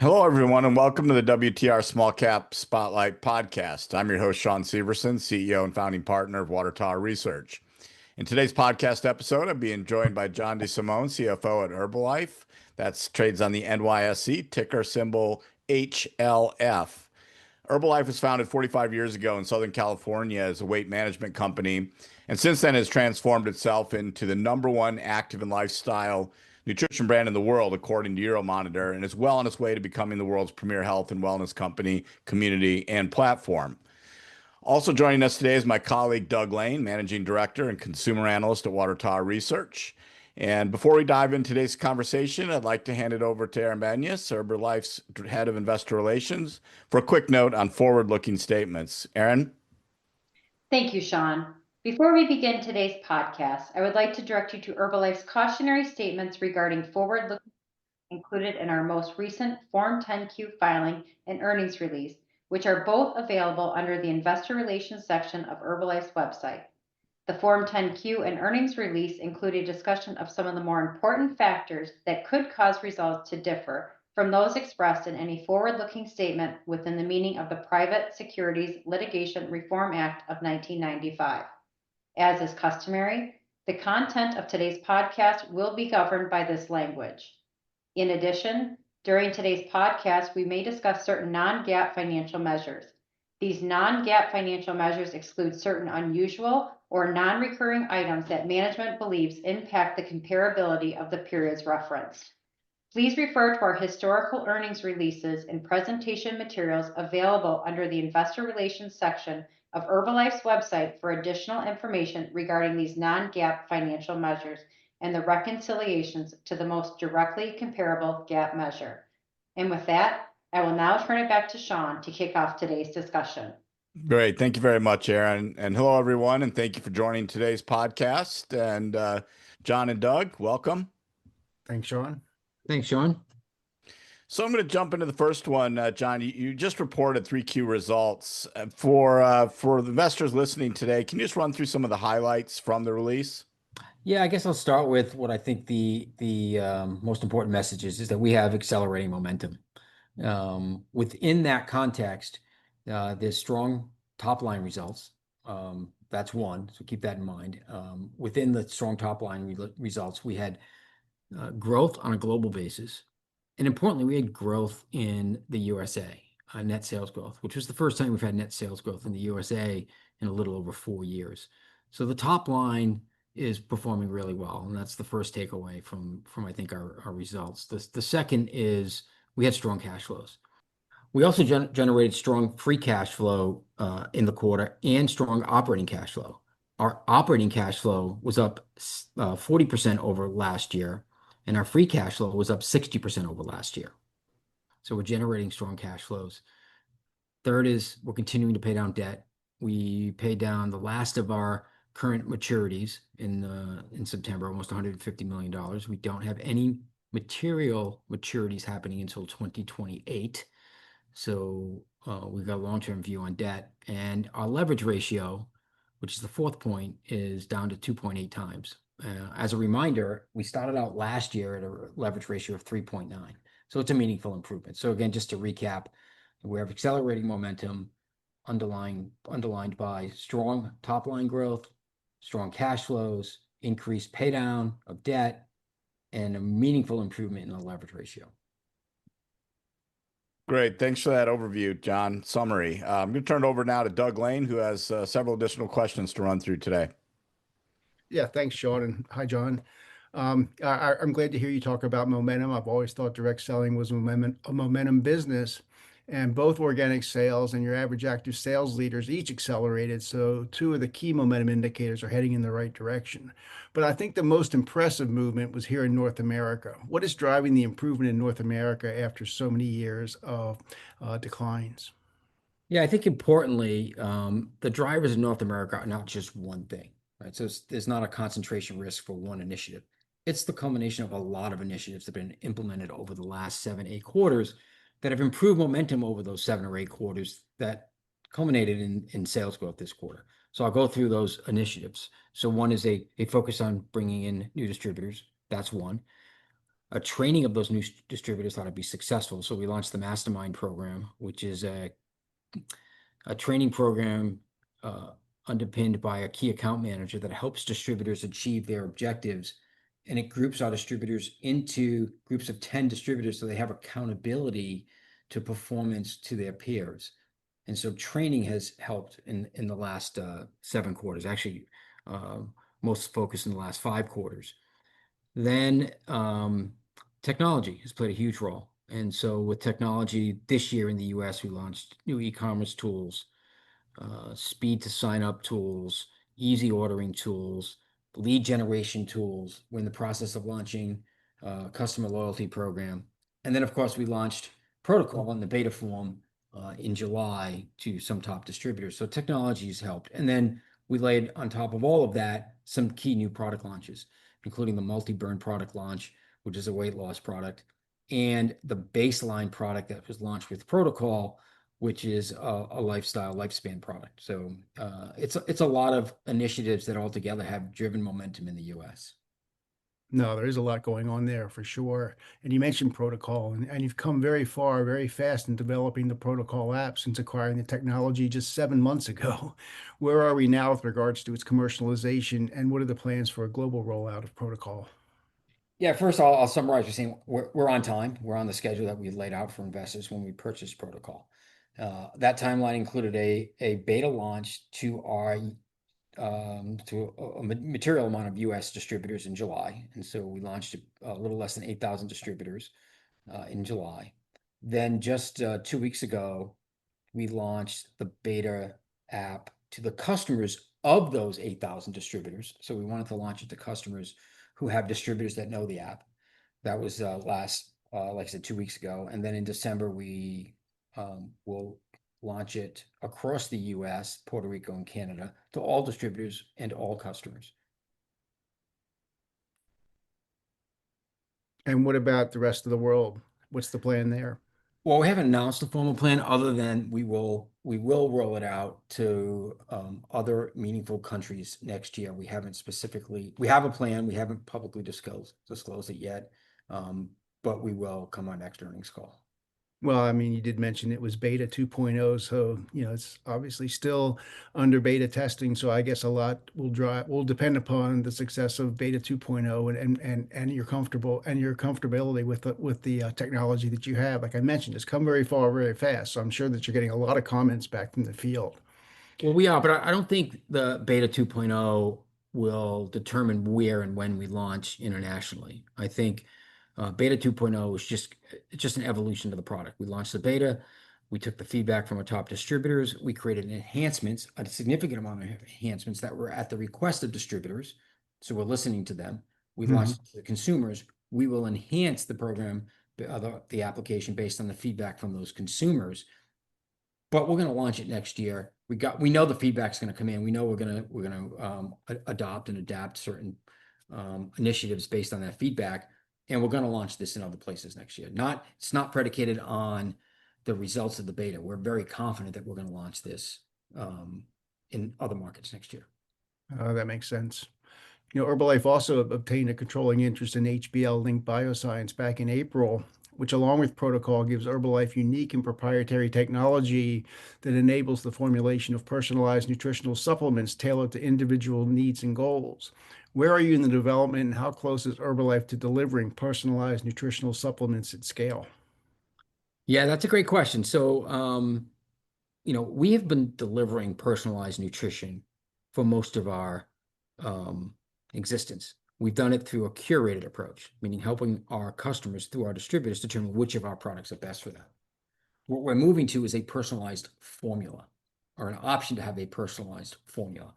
Hello, everyone, and welcome to the WTR Small-Cap Spotlight podcast. I'm your host, Shawn Severson, CEO and founding partner of Water Tower Research. In today's podcast episode, I'm being joined by John DeSimone, CFO at Herbalife. That's trades on the NYSE, ticker symbol HLF. Herbalife was founded 45 years ago in Southern California as a weight management company, and since then has transformed itself into the number one active and lifestyle nutrition brand in the world, according to Euromonitor, and is well on its way to becoming the world's premier health and wellness company, community, and platform. Also joining us today is my colleague Doug Lane, Managing Director and Consumer Analyst at Water Tower Research. And before we dive into today's conversation, I'd like to hand it over to Aaron Banyas, Herbalife's Head of Investor Relations, for a quick note on forward-looking statements. Aaron? Thank you, Shawn. Before we begin today's podcast, I would like to direct you to Herbalife's cautionary statements regarding forward-looking included in our most recent Form 10-Q filing and earnings release, which are both available under the Investor Relations section of Herbalife's website. The Form 10-Q and earnings release include a discussion of some of the more important factors that could cause results to differ from those expressed in any forward-looking statement within the meaning of the Private Securities Litigation Reform Act of 1995. As is customary, the content of today's podcast will be governed by this language. In addition, during today's podcast, we may discuss certain non-GAAP financial measures. These non-GAAP financial measures exclude certain unusual or non-recurring items that management believes impact the comparability of the periods referenced. Please refer to our historical earnings releases and presentation materials available under the Investor Relations section of Herbalife's website for additional information regarding these non-GAAP financial measures and the reconciliations to the most directly comparable GAAP measure. And with that, I will now turn it back to Shawn to kick off today's discussion. Great. Thank you very much, Aaron. And hello, everyone, and thank you for joining today's podcast. And John and Doug, welcome. Thanks, Shawn. Thanks, Shawn. So I'm going to jump into the first one. John, you just reported 3Q results. For the investors listening today, can you just run through some of the highlights from the release? Yeah, I guess I'll start with what I think the most important message is that we have accelerating momentum. Within that context, there's strong top-line results. That's one, so keep that in mind. Within the strong top-line results, we had growth on a global basis. And importantly, we had growth in the USA, net sales growth, which was the first time we've had net sales growth in the USA in a little over 4 years. So the top line is performing really well, and that's the first takeaway from I think our results. The second is we had strong cash flows. We also generated strong free cash flow in the quarter and strong operating cash flow. Our operating cash flow was up 40% over last year, and our free cash flow was up 60% over last year. So we're generating strong cash flows. Third is we're continuing to pay down debt. We paid down the last of our current maturities in September, almost $150 million. We don't have any material maturities happening until 2028. So we've got a long-term view on debt. And our leverage ratio, which is the fourth point, is down to 2.8 times. As a reminder, we started out last year at a leverage ratio of 3.9. So it's a meaningful improvement. So again, just to recap, we have accelerating momentum underlined by strong top-line growth, strong cash flows, increased pay down of debt, and a meaningful improvement in the leverage ratio. Great. Thanks for that overview, John. Summary. I'm going to turn it over now to Doug Lane, who has several additional questions to run through today. Yeah, thanks, Shawn, and hi, John. I'm glad to hear you talk about momentum. I've always thought direct selling was a momentum business, and both organic sales and your average active sales leaders each accelerated. So two of the key momentum indicators are heading in the right direction. But I think the most impressive movement was here in North America. What is driving the improvement in North America after so many years of declines? Yeah, I think importantly, the drivers in North America are not just one thing, right? So there's not a concentration risk for one initiative. It's the culmination of a lot of initiatives that have been implemented over the last 7-8 quarters that have improved momentum over those 7 or 8 quarters that culminated in sales growth this quarter. So I'll go through those initiatives. So one is a focus on bringing in new distributors. That's one. training of those new distributors thought it'd be successful. So we launched the Mastermind program, which is a training program underpinned by a key account manager that helps distributors achieve their objectives. And it groups our distributors into groups of 10 distributors so they have accountability to performance to their peers. And so training has helped in the last 7 quarters, actually most focused in the last 5 quarters. Then technology has played a huge role. And so with technology this year in the US, we launched new e-commerce tools, speed to sign up tools, easy ordering tools, lead generation tools. We're in the process of launching a customer loyalty program. And then, of course, we launched Protocol in the beta form in July to some top distributors. So technology has helped. And then we laid on top of all of that some key new product launches, including the multi-burn product launch, which is a weight loss product, and the baseline product that was launched with Protocol, which is a lifestyle lifespan product. So it's a lot of initiatives that altogether have driven momentum in the US. No, there is a lot going on there for sure. And you mentioned Protocol, and you've come very far, very fast in developing the Protocol app since acquiring the technology just 7 months ago. Where are we now with regards to its commercialization, and what are the plans for a global rollout of Protocol? Yeah, first I'll summarize by saying we're on time. We're on the schedule that we laid out for investors when we purchased Protocol. That timeline included a beta launch to our to a material amount of US distributors in July. And so we launched a little less than 8,000 distributors in July. Then just 2 weeks ago, we launched the beta app to the customers of those 8,000 distributors. So we wanted to launch it to customers who have distributors that know the app. That was like I said, 2 weeks ago. And then in December, we will launch it across the US, Puerto Rico, and Canada to all distributors and all customers. And what about the rest of the world? What's the plan there? Well, we haven't announced a formal plan other than we will roll it out to other meaningful countries next year. We have a plan. We haven't publicly disclosed it yet, but we will come on next earnings call. Well, I mean, you did mention it was beta 2.0, so it's obviously still under beta testing. So I guess a lot will depend upon the success of beta 2.0 and your comfortability with the technology that you have. Like I mentioned, it's come very far, very fast. So I'm sure that you're getting a lot of comments back from the field. Well, we are, but I don't think the beta 2.0 will determine where and when we launch internationally. I think beta 2.0 is just an evolution of the product. We launched the beta. We took the feedback from our top distributors. We created enhancements, a significant amount of enhancements that were at the request of distributors. So we're listening to them. We launched it to the consumers. We will enhance the program, the application based on the feedback from those consumers. But we're going to launch it next year. We know the feedback's going to come in. We know we're going to adopt and adapt certain initiatives based on that feedback. And we're going to launch this in other places next year. It's not predicated on the results of the beta. We're very confident that we're going to launch this in other markets next year. That makes sense. Herbalife also obtained a controlling interest in HBL Link Biosciences back in April, which along with Protocol gives Herbalife unique and proprietary technology that enables the formulation of personalized nutritional supplements tailored to individual needs and goals. Where are you in the development, and how close is Herbalife to delivering personalized nutritional supplements at scale? Yeah, that's a great question. So, we have been delivering personalized nutrition for most of our existence. We've done it through a curated approach, meaning helping our customers through our distributors determine which of our products are best for them. What we're moving to is a personalized formula, or an option to have a personalized formula,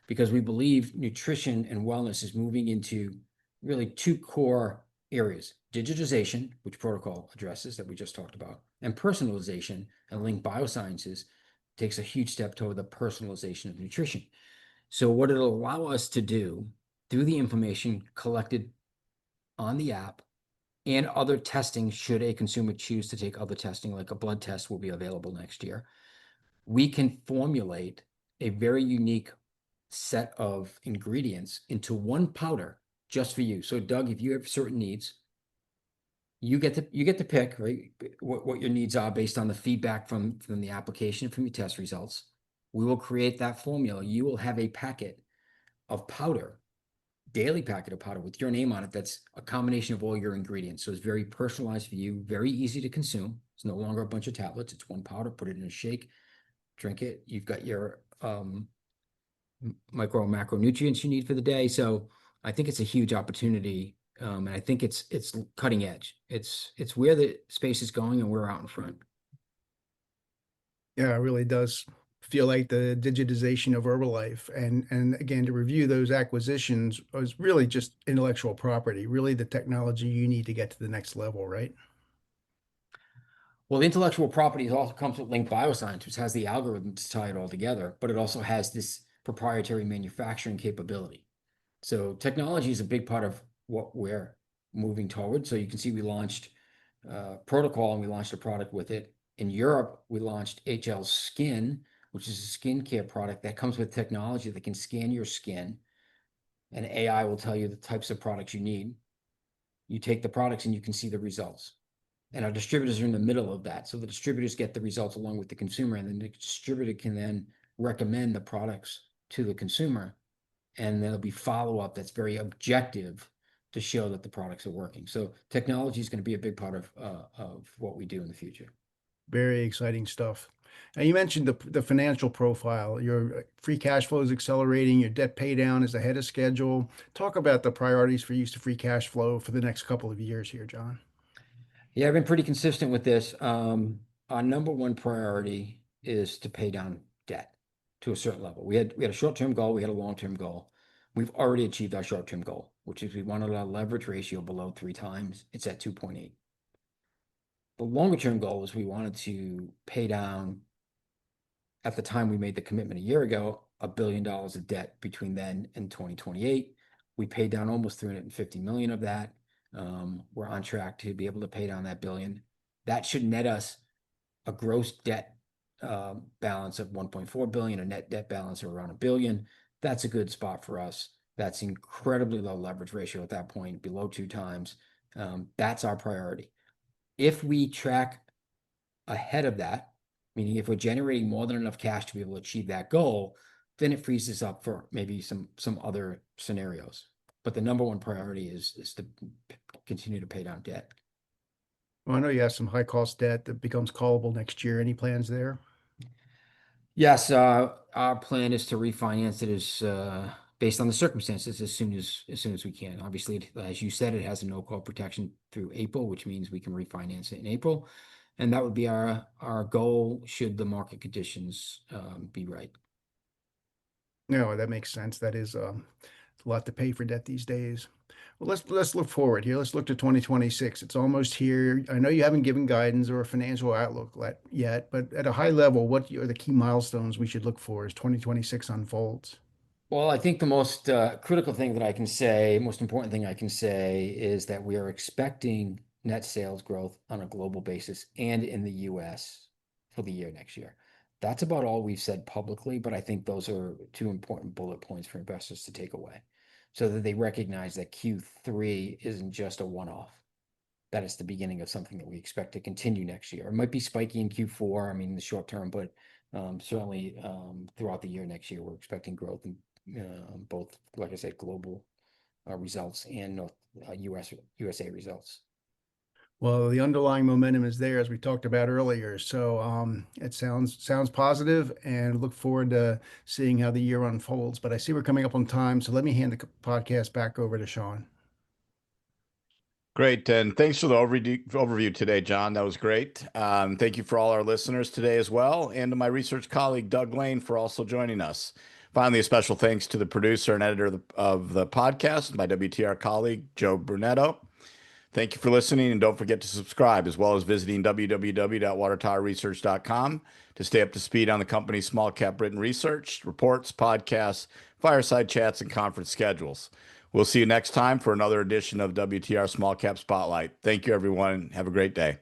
because we believe nutrition and wellness is moving into really 2 core areas: digitization, which Protocol addresses that we just talked about, and personalization. And Link Biosciences takes a huge step toward the personalization of nutrition. So what it'll allow us to do through the information collected on the app and other testing, should a consumer choose to take other testing, like a blood test will be available next year, we can formulate a very unique set of ingredients into one powder just for you. So Doug, if you have certain needs, you get to pick, right, what your needs are based on the feedback from the application, from your test results. We will create that formula. You will have a packet of powder, daily packet of powder with your name on it. That's a combination of all your ingredients. So it's very personalized for you, very easy to consume. It's no longer a bunch of tablets. It's one powder. Put it in a shake, drink it. You've got your micro and macronutrients you need for the day. So I think it's a huge opportunity. And I think it's cutting edge. It's where the space is going, and we're out in front. Yeah, it really does feel like the digitization of Herbalife. And again, to review those acquisitions was really just intellectual property, really the technology you need to get to the next level, right? Well, the intellectual property also comes with Link Biosciences, which has the algorithm to tie it all together, but it also has this proprietary manufacturing capability. So technology is a big part of what we're moving toward. So you can see we launched Protocol, and we launched a product with it. In Europe, we launched HL Skin, which is a skincare product that comes with technology that can scan your skin, and AI will tell you the types of products you need. You take the products and you can see the results. And our distributors are in the middle of that. So the distributors get the results along with the consumer, and then the distributor can then recommend the products to the consumer. And there'll be follow-up that's very objective to show that the products are working. So technology is going to be a big part of what we do in the future. Very exciting stuff. Now, you mentioned the financial profile. Your free cash flow is accelerating. Your debt pay down is ahead of schedule. Talk about the priorities for use of free cash flow for the next couple of years here, John. Yeah, I've been pretty consistent with this. Our number one priority is to pay down debt to a certain level. We had a short-term goal. We had a long-term goal. We've already achieved our short-term goal, which is we wanted our leverage ratio below 3 times. It's at 2.8. The longer-term goal is we wanted to pay down, at the time we made the commitment a year ago, $1 billion of debt between then and 2028. We paid down almost 350 million of that. We're on track to be able to pay down that $1 billion. That should net us a gross debt balance of 1.4 billion, a net debt balance of around $1 billion. That's a good spot for us. That's incredibly low leverage ratio at that point, below 2 times. That's our priority. If we track ahead of that, meaning if we're generating more than enough cash to be able to achieve that goal, then it frees us up for maybe some other scenarios. But the number one priority is to continue to pay down debt. Well, I know you have some high cost debt that becomes callable next year. Any plans there? Yes, our plan is to refinance it as based on the circumstances as soon as we can. Obviously, as you said, it has a no-call protection through April, which means we can refinance it in April, and that would be our goal should the market conditions be right. No, that makes sense. That is a lot to pay for debt these days. Well, let's look forward here. Let's look to 2026. It's almost here. I know you haven't given guidance or a financial outlook yet, but at a high level, what are the key milestones we should look for as 2026 unfolds? Well, I think the most critical thing that I can say, most important thing I can say, is that we are expecting net sales growth on a global basis and in the US for the year next year. That's about all we've said publicly, but I think those are 2 important bullet points for investors to take away so that they recognize that Q3 isn't just a one-off. That is the beginning of something that we expect to continue next year. It might be spiky in Q4, I mean, in the short term, but certainly throughout the year next year, we're expecting growth in both, like I said, global results and USA results. Well, the underlying momentum is there, as we talked about earlier. So it sounds positive, and look forward to seeing how the year unfolds. But I see we're coming up on time, so let me hand the podcast back over to Shawn. Great. And thanks for the overview today, John. That was great. Thank you for all our listeners today as well. And to my research colleague, Doug Lane, for also joining us. Finally, a special thanks to the producer and editor of the podcast, my WTR colleague, Joe Brunetto. Thank you for listening, and don't forget to subscribe, as well as visiting www.watertowerresearch.com to stay up to speed on the company's small cap written research, reports, podcasts, fireside chats, and conference schedules. We'll see you next time for another edition of WTR Small Cap Spotlight. Thank you, everyone. Have a great day.